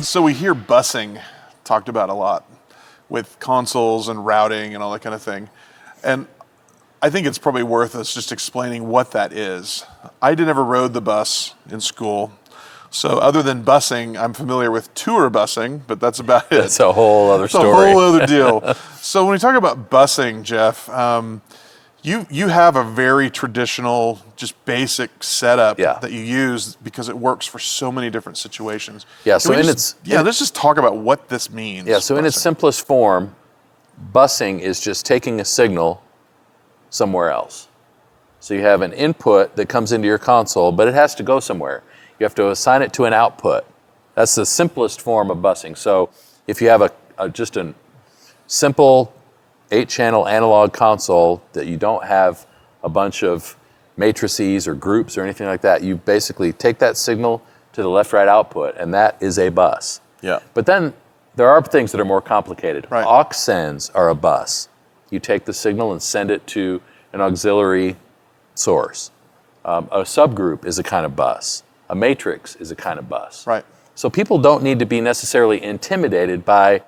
So we hear busing talked about a lot with consoles and routing and all that kind of thing. And I think it's probably worth us just explaining what that is. I never rode the bus in school. So other than busing, I'm familiar with tour busing, but that's about it. That's a whole other story. It's a whole other deal. So when we talk about busing, Jeff, you have a very traditional, just basic setup that you use because it works for so many different situations. Yeah, so let's just talk about what this means. Yeah, so in its simplest form, busing is just taking a signal somewhere else. So you have an input that comes into your console, but it has to go somewhere. You have to assign it to an output. That's the simplest form of busing. So if you have just a simple 8-channel analog console that you don't have a bunch of matrices or groups or anything like that, you basically take that signal to the left-right output, and that is a bus. Yeah. But then there are things that are more complicated. Right. Aux sends are a bus. You take the signal and send it to an auxiliary source. A subgroup is a kind of bus. A matrix is a kind of bus. Right. So people don't need to be necessarily intimidated by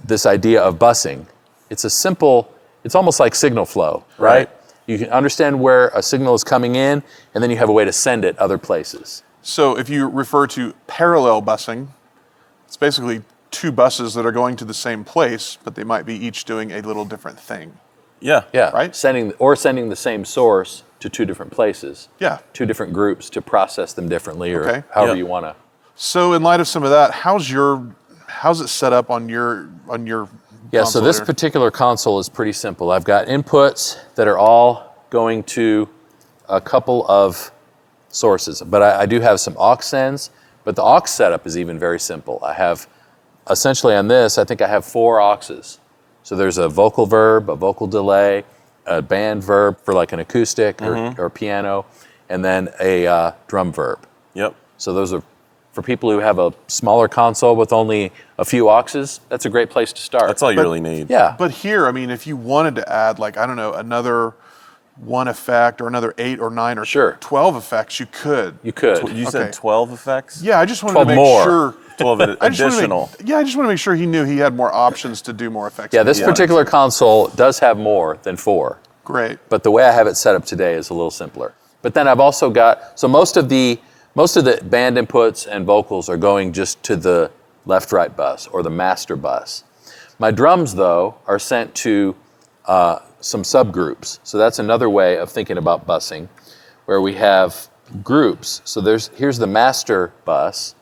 this idea of busing. It's almost like signal flow, right? You can understand where a signal is coming in, and then you have a way to send it other places. So if you refer to parallel busing, it's basically two buses that are going to the same place, but they might be each doing a little different thing. Yeah. Yeah. Right? Sending the same source to two different places. Yeah. Two different groups to process them differently, or however you want to. So in light of some of that, how's it set up on your Yeah, so this particular console is pretty simple. I've got inputs that are all going to a couple of sources, but I do have some aux sends, but the aux setup is even very simple. I have, essentially on this, I think I have 4 auxes. So there's a vocal verb, a vocal delay, a band verb for like an acoustic or piano, and then a drum verb. Yep. So those are, for people who have a smaller console with only a few auxes, that's a great place to start. That's all you really need. Yeah. But here, I mean, if you wanted to add, like, I don't know, another 1 effect or another 8 or 9 or 12 effects, you could. You could. You said 12 effects? Yeah, I just wanted to 12 make more. sure. 12 additional. I just want to make sure he knew he had more options to do more effects. Yeah, this particular console does have more than 4. Great. But the way I have it set up today is a little simpler. But then I've also got, so most of the band inputs and vocals are going just to the left-right bus or the master bus. My drums, though, are sent to some subgroups. So that's another way of thinking about busing, where we have groups. So here's the master bus,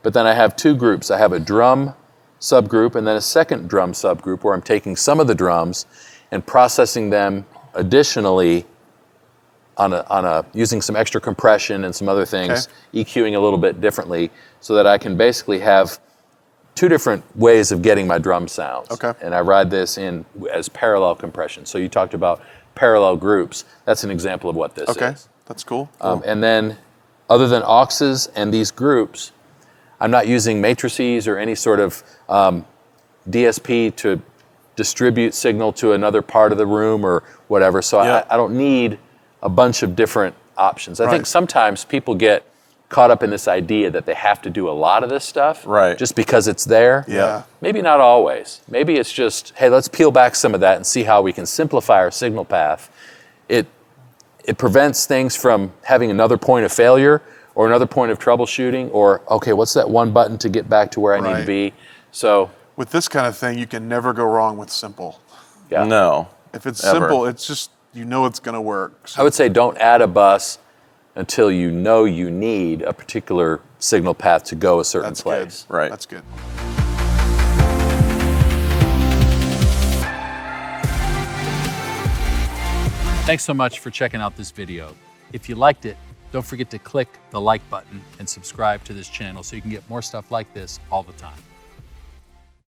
but then I have 2 groups. I have a drum subgroup and then a second drum subgroup where I'm taking some of the drums and processing them additionally using some extra compression and some other things, EQing a little bit differently, so that I can basically have 2 different ways of getting my drum sounds. Okay. And I ride this in as parallel compression. So you talked about parallel groups. That's an example of what this is. Okay, that's cool. And then other than auxes and these groups, I'm not using matrices or any sort of DSP to distribute signal to another part of the room or whatever. So I don't need a bunch of different options. I think sometimes people get caught up in this idea that they have to do a lot of this stuff just because it's there. Yeah. Maybe not always. Maybe it's just, hey, let's peel back some of that and see how we can simplify our signal path. It prevents things from having another point of failure or another point of troubleshooting, or, okay, what's that one button to get back to where I need to be? So with this kind of thing, you can never go wrong with simple. yeah. No. If it's Ever. simple, it's just, you know it's going to work. So I would say don't add a bus until you know you need a particular signal path to go a certain that's place. good. Right. That's good. Thanks so much for checking out this video. If you liked it, don't forget to click the like button and subscribe to this channel so you can get more stuff like this all the time.